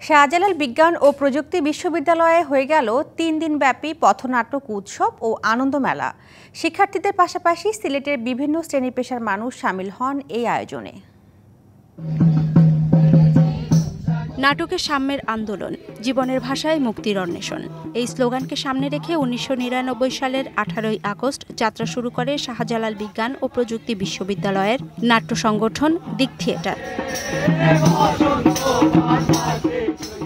শাহজালাল বিজ্ঞান ও প্রযুক্তি বিশ্ববিদ্যালয়ে হয়ে গেল ৩ দিনব্যাপী পথনাটক উৎসব ও আনন্দ মেলা। শিক্ষার্থীদের পাশাপাশি সিলেটের বিভিন্ন শ্রেণী পেশার মানুষ শামিল হন এই আয়োজনে। নাটকের সাম্যের আন্দোলন, জীবনের ভাষায় মুক্তির অন্বেষণ, এই স্লোগানকে সামনে রেখে ১৯৯৯ সালের ১৮ই আগস্ট যাত্রা শুরু করে শাহজালাল বিজ্ঞান ও প্রযুক্তি বিশ্ববিদ্যালয়ের নাট্য সংগঠন দিক থিয়েটার।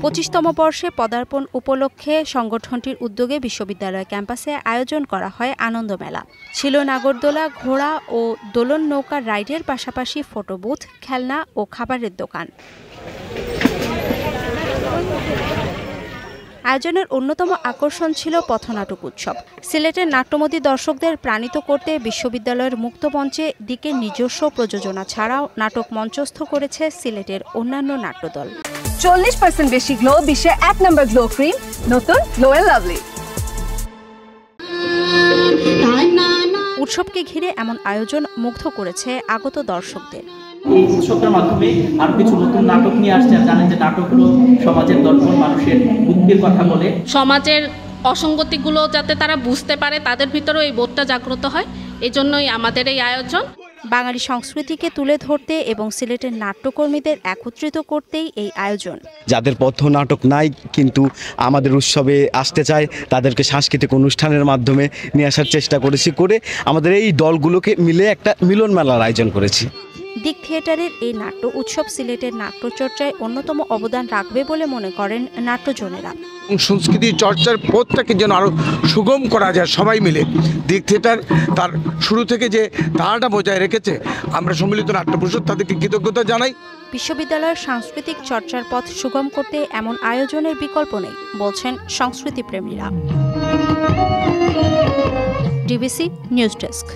২৫তম বর্ষে পদার্পণ উপলক্ষে সংগঠনটির উদ্যোগে বিশ্ববিদ্যালয় ক্যাম্পাসে আয়োজন করা হয় আনন্দ মেলা। ছিল নাগরদোলা, ঘোড়া ও দোলন নৌকা রাইডের পাশাপাশি ফটো বুথ, খেলনা ও খাবারের দোকান। আয়োজনের অন্যতম আকর্ষণ ছিল পথনাটক উৎসব। সিলেটের নাট্যমোদী দর্শকদের প্রাণিত করতে বিশ্ববিদ্যালয়ের মুক্তমঞ্চে দিকের নিজস্ব প্রযোজনা ছাড়াও নাটক মঞ্চস্থ করেছে সিলেটের অন্যান্য নাট্যদল। 40% বেশি গ্লো, বিশ্বের 1 নম্বর গ্লো ক্রিম, নতুন গ্লো এন্ড লাভলি। উৎসবকে ঘিরে এমন আয়োজন মুগ্ধ করেছে আগত দর্শকদের। এই উৎসবের মাধ্যমে আরো কিছু নতুন নাটক নিয়ে আসছে। জানেন যে নাটক হলো সমাজের দর্পণ, মানুষের মুক্তির কথা বলে। সমাজের অসঙ্গতিগুলো যাতে তারা বুঝতে পারে, তাদের ভিতরেও এই বোধটা জাগ্রত হয়, এজন্যই আমাদের এই আয়োজন। বাঙালি সংস্কৃতিকে তুলে ধরতে এবং সিলেটের নাট্যকর্মীদের একত্রিত করতেই এই আয়োজন। যাদের পথনাটক নাই কিন্তু আমাদের উৎসবে আসতে চায়, তাদেরকে সাংস্কৃতিক অনুষ্ঠানের মাধ্যমে নিয়ে আসার চেষ্টা করেছি, করে আমাদের এই দলগুলোকে মিলে একটা মিলন মেলার আয়োজন করেছি। দিক থিয়েটারের এই নাট্য উৎসব সিলেটের নাট্যচর্চায় অন্যতম অবদান রাখবে বলে মনে করেন নাট্যজনেরা। সংস্কৃতি চর্চার পথটাকে যেন আরো সুগম করা যায় সবাই মিলে। দিক থিয়েটার তার শুরু থেকে যে ধারাটা বজায় রেখেছে, আমরা সম্মিলিত নাট্য পরিষদ তাদেরকে কৃতজ্ঞতা জানাই। বিশ্ববিদ্যালয়ের সাংস্কৃতিক চর্চার পথ সুগম করতে এমন আয়োজনের বিকল্প নেই বলছেন সংস্কৃতিপ্রেমীরা। DBC news desk.